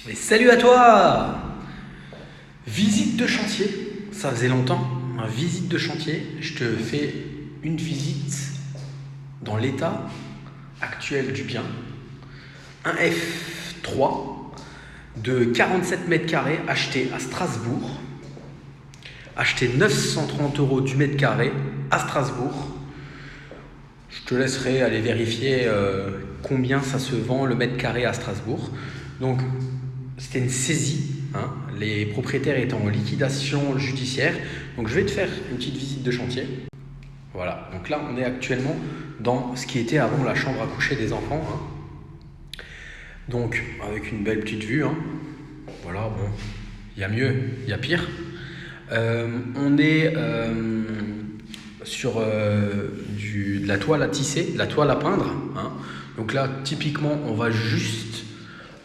Et salut à toi! Visite de chantier, ça faisait longtemps. Visite de chantier, je te fais une visite dans l'état actuel du bien. Un F3 de 47 mètres carrés acheté à Strasbourg. Acheté 930 € du mètre carré à Strasbourg. Je te laisserai aller vérifier combien ça se vend le mètre carré à Strasbourg. Donc, c'était une saisie. Les propriétaires étaient en liquidation judiciaire. Donc, je vais te faire une petite visite de chantier. Voilà. Donc là, on est actuellement dans ce qui était avant la chambre à coucher des enfants. Donc, avec une belle petite vue. Voilà, bon, il y a mieux, il y a pire. On est sur de la toile à tisser, de la toile à peindre. Donc là, typiquement, on va juste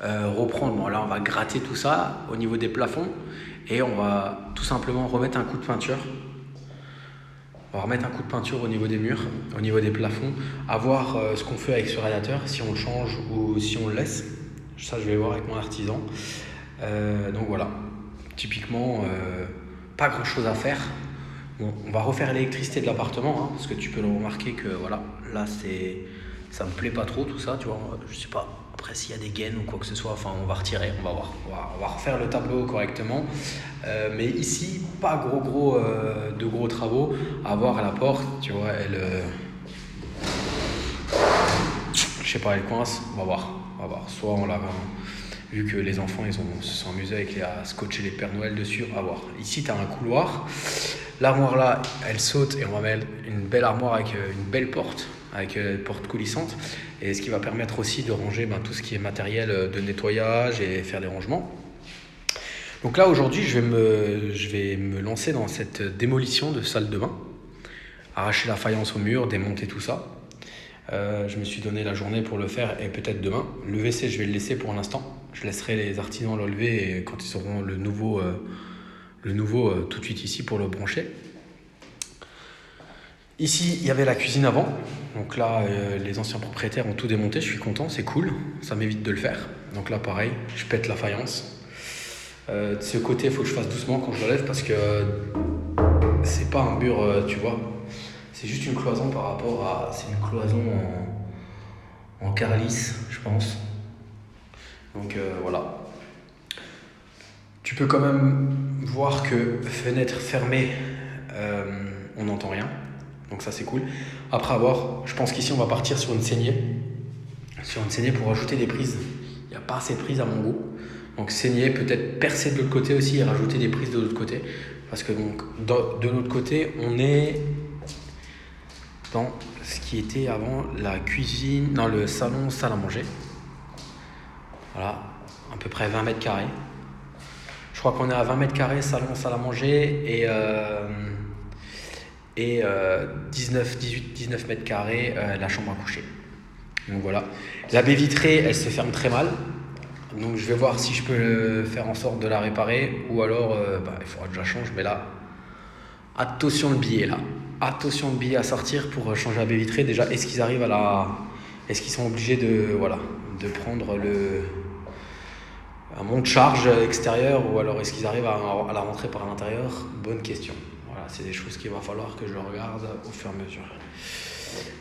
reprendre. Bon, là, on va gratter tout ça au niveau des plafonds et on va tout simplement remettre un coup de peinture. On va remettre un coup de peinture au niveau des murs, au niveau des plafonds, à voir ce qu'on fait avec ce radiateur, si on le change ou si on le laisse. Ça, je vais voir avec mon artisan. Donc voilà, typiquement, pas grand chose à faire. Bon, on va refaire l'électricité de l'appartement, parce que tu peux le remarquer que voilà, là ça me plaît pas trop tout ça, tu vois. Je sais pas, après s'il y a des gaines ou quoi que ce soit, enfin on va retirer, on va voir. On va refaire le tableau correctement. Mais ici, pas de gros travaux. À voir à la porte, tu vois, je sais pas, elle coince, on va voir. Soit on la vu que les enfants se sont amusés à scotcher les Pères Noël dessus, à voir. Ici tu as un couloir, l'armoire là elle saute et on va mettre une belle armoire avec une belle porte, avec une porte coulissante, et ce qui va permettre aussi de ranger tout ce qui est matériel de nettoyage et faire des rangements. Donc là aujourd'hui je vais me lancer dans cette démolition de salle de bain, arracher la faïence au mur, démonter tout ça. Je me suis donné la journée pour le faire et peut-être demain. Le WC, je vais le laisser pour l'instant. Je laisserai les artisans le lever et quand ils auront le nouveau tout de suite ici pour le brancher. Ici, il y avait la cuisine avant. Donc là, les anciens propriétaires ont tout démonté. Je suis content, c'est cool. Ça m'évite de le faire. Donc là, pareil, je pète la faïence. De ce côté, il faut que je fasse doucement quand je le lève parce que c'est pas un mur, tu vois. C'est juste une cloison par rapport à... C'est une cloison en carrelisse, je pense. Donc voilà. Tu peux quand même voir que fenêtre fermée, on n'entend rien. Donc ça c'est cool. Après avoir, je pense qu'ici on va partir sur une saignée. Sur une saignée pour ajouter des prises. Il n'y a pas assez de prises à mon goût. Donc saignée, peut-être percer de l'autre côté aussi et rajouter des prises de l'autre côté. Parce que donc de l'autre côté, on est dans ce qui était avant la cuisine, dans le salon, salle à manger. Voilà, à peu près 20 mètres carrés. Je crois qu'on est à 20 mètres carrés, salon, salle à manger, et 19 mètres carrés, la chambre à coucher. Donc voilà. La baie vitrée, elle se ferme très mal. Donc je vais voir si je peux faire en sorte de la réparer, ou alors il faudra que je la change, mais là, attention le billet là. Attention le billet à sortir pour changer la baie vitrée. Déjà, est-ce qu'ils sont obligés de prendre un monte-charge extérieur, ou alors est-ce qu'ils arrivent à la rentrer par l'intérieur? Bonne question. Voilà, c'est des choses qu'il va falloir que je regarde au fur et à mesure.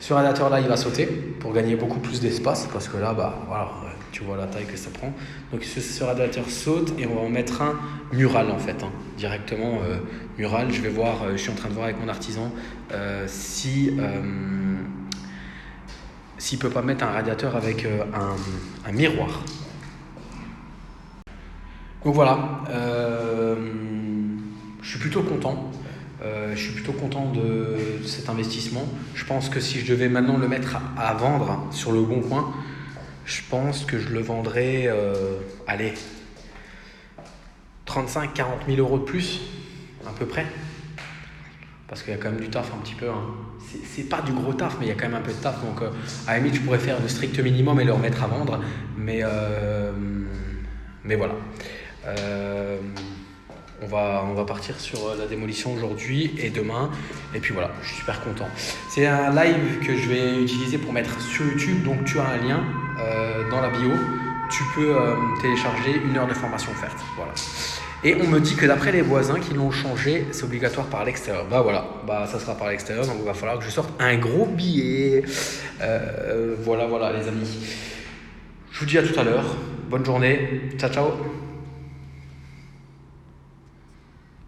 Ce radiateur là, il va sauter pour gagner beaucoup plus d'espace, parce que là, voilà, tu vois la taille que ça prend. Donc ce radiateur saute et on va en mettre un mural en fait, directement mural. Je vais voir, je suis en train de voir avec mon artisan s'il peut pas mettre un radiateur avec un miroir. Donc voilà, je suis plutôt content. De cet investissement. Je pense que si je devais maintenant le mettre à vendre sur le bon coin, je pense que je le vendrais, 35 000 40 000 € de plus, à peu près. Parce qu'il y a quand même du taf un petit peu. C'est pas du gros taf, mais il y a quand même un peu de taf. Donc à la limite, je pourrais faire le strict minimum et le remettre à vendre. Mais voilà. On va partir sur la démolition aujourd'hui et demain. Et puis voilà, je suis super content. C'est un live que je vais utiliser pour mettre sur YouTube. Donc tu as un lien dans la bio. tu peux télécharger 1 heure de formation offerte. Voilà. Et on me dit que d'après les voisins qui l'ont changé, c'est obligatoire par l'extérieur. Bah voilà, bah ça sera par l'extérieur, donc il va falloir que je sorte un gros billet. Voilà les amis. Je vous dis à tout à l'heure. Bonne journée. Ciao ciao.